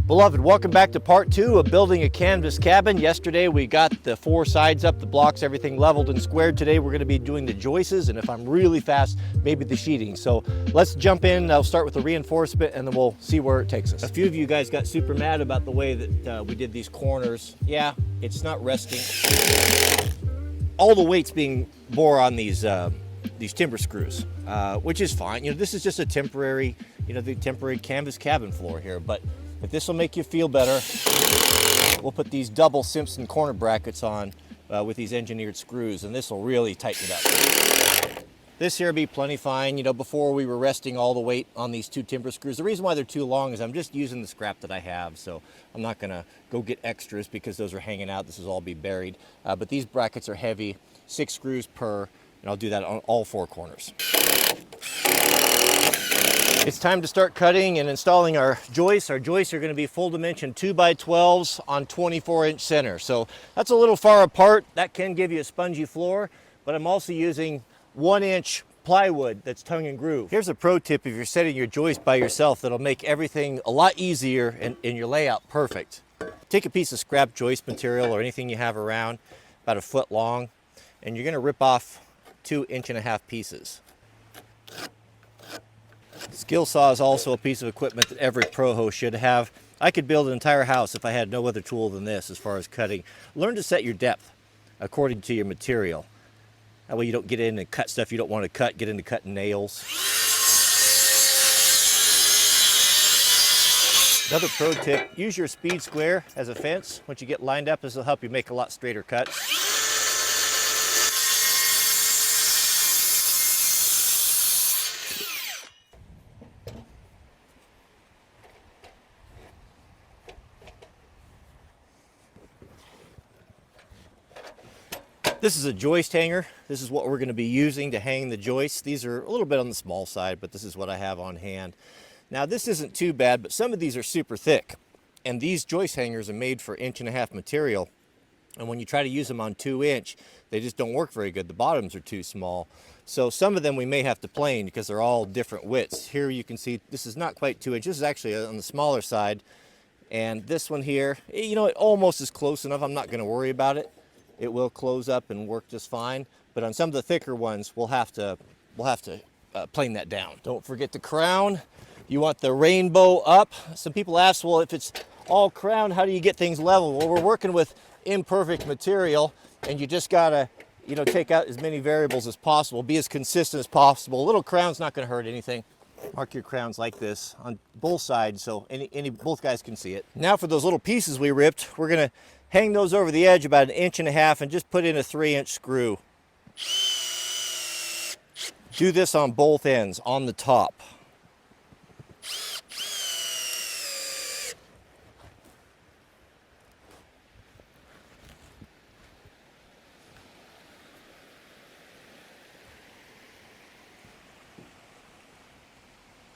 Beloved, welcome back to part 2 of building a canvas cabin. Yesterday we got the 4 sides up, the blocks, everything leveled and squared. Today we're going to be doing the joists, and if I'm really fast, maybe the sheeting. So let's jump in. I'll start with the reinforcement and then we'll see where it takes us. A few of you guys got super mad about the way that we did these corners. Yeah, it's not resting. All the weight's being bore on these timber screws, which is fine. You know, this is just a temporary, the temporary canvas cabin floor here, but if this will make you feel better, we'll put these double Simpson corner brackets on with these engineered screws, and this will really tighten it up. This here will be plenty fine. Before we were resting all the weight on these 2 timber screws. The reason why they're too long is I'm just using the scrap that I have, so I'm not gonna go get extras because those are hanging out. This will all be buried. But these brackets are heavy, 6 screws per, and I'll do that on all 4 corners. It's time to start cutting and installing our joists. Our joists are going to be full dimension 2x12s on 24-inch center. So that's a little far apart. That can give you a spongy floor, but I'm also using 1-inch plywood that's tongue and groove. Here's a pro tip if you're setting your joist by yourself that'll make everything a lot easier and your layout perfect. Take a piece of scrap joist material or anything you have around, about 1 foot long, and you're going to rip off 2 1.5-inch pieces. Skill saw is also a piece of equipment that every pro host should have. I could build an entire house if I had no other tool than this as far as cutting. Learn to set your depth according to your material. That way you don't get in and cut stuff you don't want to cut, get into cutting nails. Another pro tip, use your speed square as a fence. Once you get lined up, this will help you make a lot straighter cuts. This is a joist hanger. This is what we're going to be using to hang the joists. These are a little bit on the small side, but this is what I have on hand. Now this isn't too bad, but some of these are super thick. And these joist hangers are made for 1.5-inch material. And when you try to use them on 2-inch, they just don't work very good. The bottoms are too small. So some of them we may have to plane because they're all different widths. Here you can see this is not quite 2 inches. This is actually on the smaller side. And this one here, it almost is close enough. I'm not going to worry about it. It will close up and work just fine, but on some of the thicker ones, we'll have to plane that down. Don't forget the crown. You want the rainbow up. Some people ask, well, if it's all crown, how do you get things level? Well, we're working with imperfect material, and you just gotta, take out as many variables as possible. Be as consistent as possible. A little crown's not going to hurt anything. Mark your crowns like this on both sides so both guys can see it. Now for those little pieces we ripped, we're going to hang those over the edge about 1.5 inches and just put in a 3-inch screw. Do this on both ends, on the top.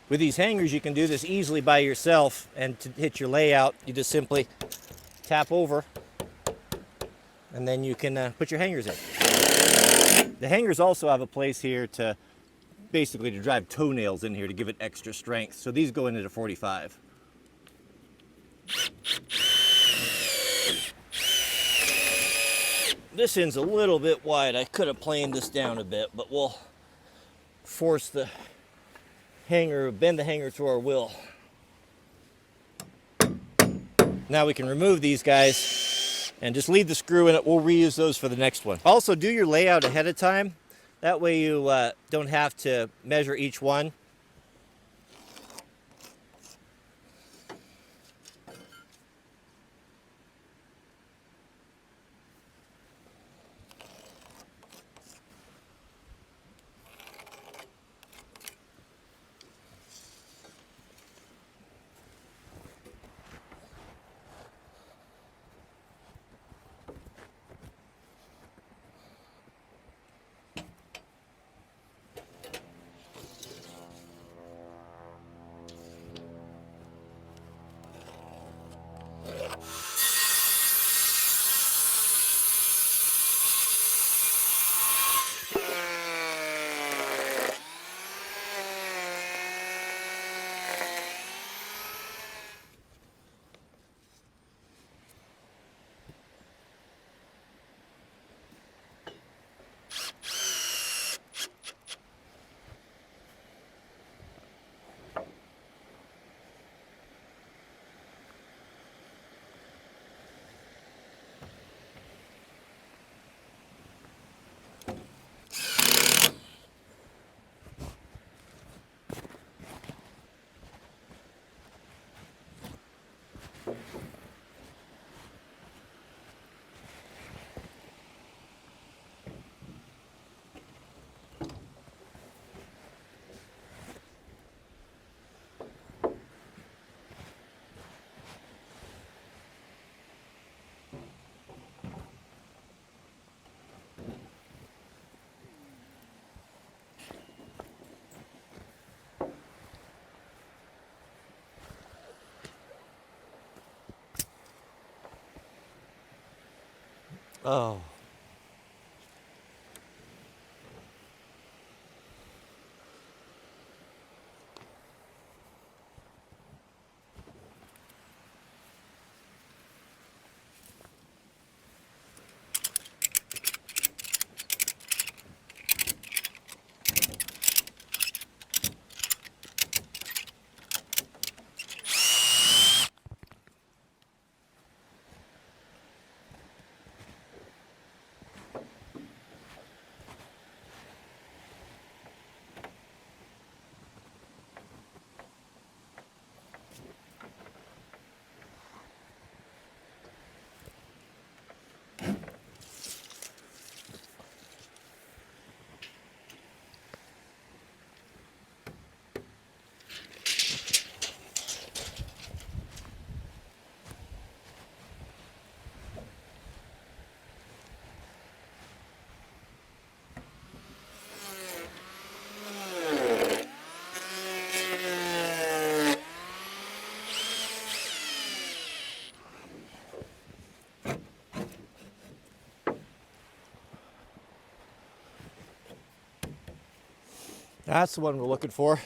With these hangers, you can do this easily by yourself, and to hit your layout, you just simply tap over, and then you can put your hangers in. The hangers also have a place here to basically to drive toenails in here to give it extra strength. So these go into 45. This end's a little bit wide. I could have planed this down a bit, but we'll force the hanger, bend the hanger to our will. Now we can remove these guys and just leave the screw in it. We'll reuse those for the next one. Also, do your layout ahead of time. That way you don't have to measure each one. Oh. That's the one we're looking for.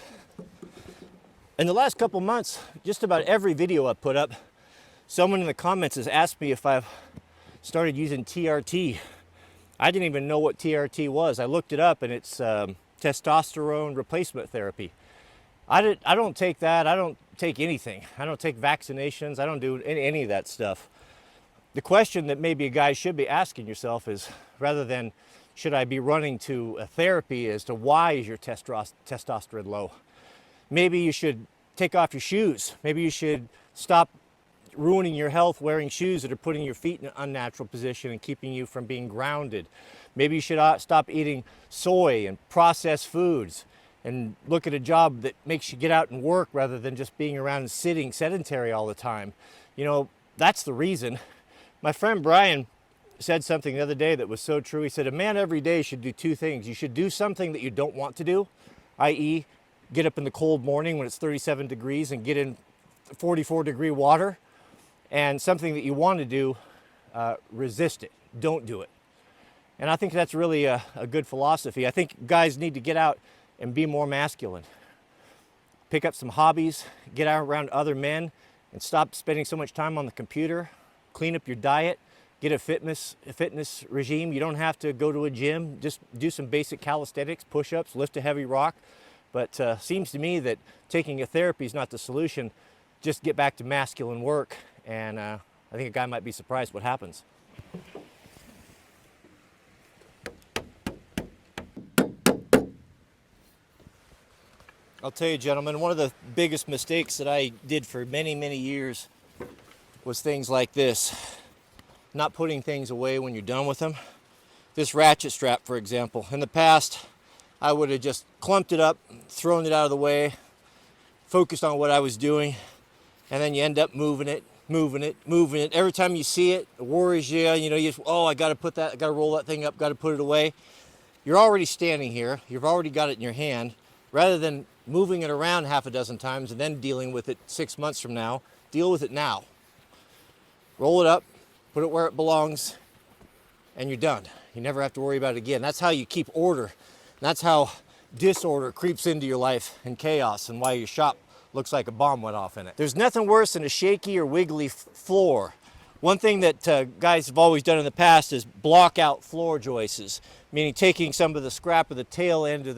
In the last couple months, just about every video I've put up, someone in the comments has asked me if I've started using TRT. I didn't even know what TRT was. I looked it up, and it's testosterone replacement therapy. I don't take that. I don't take anything. I don't take vaccinations. I don't do any of that stuff. The question that maybe a guy should be asking yourself is, rather than should I be running to a therapy, as to why is your testosterone low? Maybe you should take off your shoes. Maybe you should stop ruining your health wearing shoes that are putting your feet in an unnatural position and keeping you from being grounded. Maybe you should stop eating soy and processed foods and look at a job that makes you get out and work rather than just being around and sitting sedentary all the time. You know, that's the reason. My friend Brian said something the other day that was so true. He said, a man every day should do two things. You should do something that you don't want to do, i.e., get up in the cold morning when it's 37 degrees and get in 44-degree water, and something that you want to do, resist it. Don't do it. And I think that's really a good philosophy. I think guys need to get out and be more masculine. Pick up some hobbies, get out around other men, and stop spending so much time on the computer. Clean up your diet. Get a fitness regime. You don't have to go to a gym. Just do some basic calisthenics, push-ups, lift a heavy rock. But seems to me that taking a therapy is not the solution. Just get back to masculine work, and I think a guy might be surprised what happens. I'll tell you, gentlemen, one of the biggest mistakes that I did for many, many years was things like this. Not putting things away when you're done with them. This ratchet strap, for example. In the past, I would have just clumped it up, thrown it out of the way, focused on what I was doing, and then you end up moving it. Every time you see it, it worries you. You know, I got to put that, I got to roll that thing up, got to put it away. You're already standing here. You've already got it in your hand. Rather than moving it around half a dozen times and then dealing with it 6 months from now, deal with it now. Roll it up, put it where it belongs, and you're done. You never have to worry about it again. That's how you keep order. That's how disorder creeps into your life and chaos, and why your shop looks like a bomb went off in it. There's nothing worse than a shaky or wiggly floor. One thing that guys have always done in the past is block out floor joists, meaning taking some of the scrap of the tail end of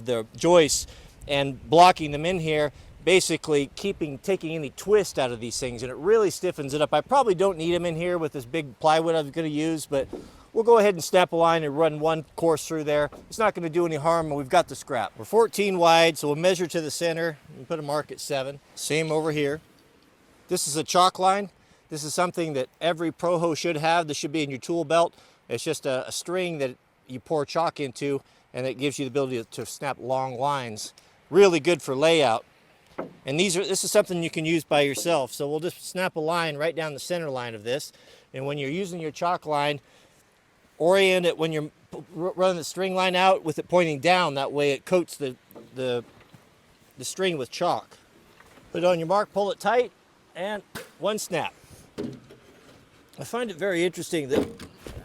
the joists and blocking them in here, basically taking any twist out of these things, and it really stiffens it up. I probably don't need them in here with this big plywood I'm going to use, but we'll go ahead and snap a line and run one course through there. It's not going to do any harm, and we've got the scrap. We're 14 wide, so we'll measure to the center and put a mark at 7. Same over here. This is a chalk line. This is something that every pro should have. This should be in your tool belt. It's just a string that you pour chalk into, and it gives you the ability to snap long lines. Really good for layout. And this is something you can use by yourself. So we'll just snap a line right down the center line of this. And when you're using your chalk line, orient it when you're running the string line out with it pointing down. That way it coats the string with chalk. Put it on your mark, pull it tight, and one snap. I find it very interesting that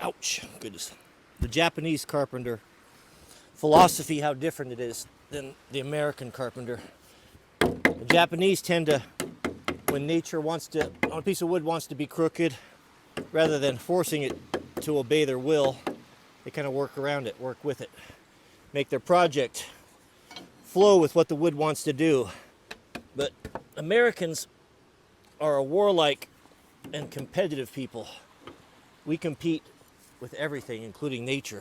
Ouch, goodness. The Japanese carpenter philosophy, how different it is than the American carpenter. The Japanese tend to, when nature wants to, on a piece of wood wants to be crooked, rather than forcing it to obey their will, they kind of work around it, work with it, make their project flow with what the wood wants to do. But Americans are a warlike and competitive people. We compete with everything, including nature.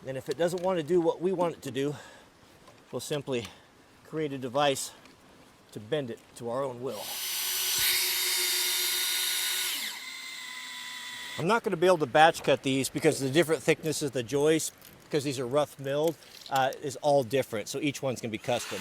And if it doesn't want to do what we want it to do, we'll simply create a device to bend it to our own will. I'm not going to be able to batch cut these because the different thicknesses of the joists, because these are rough milled, is all different. So each one's going to be custom.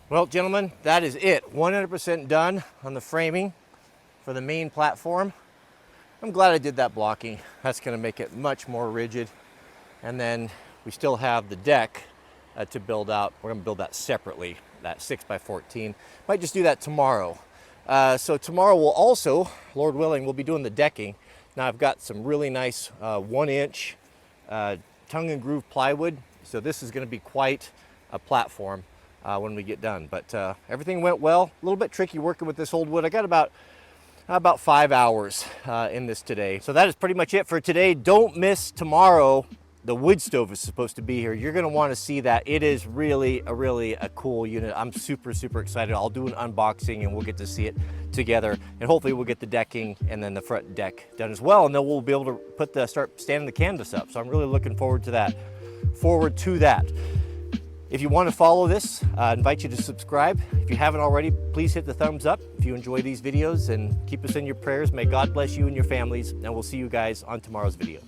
Well, gentlemen, that is it. 100% done on the framing for the main platform. I'm glad I did that blocking. That's going to make it much more rigid. And then we still have the deck to build out. We're going to build that separately, that 6x14. Might just do that tomorrow. So tomorrow we'll also, Lord willing, we'll be doing the decking. Now I've got some really nice 1-inch tongue and groove plywood. So this is going to be quite a platform when we get done. But everything went well. A little bit tricky working with this old wood. I got about 5 hours in this today. So that is pretty much it for today. Don't miss tomorrow. The wood stove is supposed to be here. You're going to want to see that. It is really a cool unit. I'm super excited. I'll do an unboxing and we'll get to see it together. And hopefully we'll get the decking and then the front deck done as well. And then we'll be able to start standing the canvas up. So I'm really looking forward to that. If you want to follow this, I invite you to subscribe. If you haven't already, please hit the thumbs up if you enjoy these videos, and keep us in your prayers. May God bless you and your families, and we'll see you guys on tomorrow's video.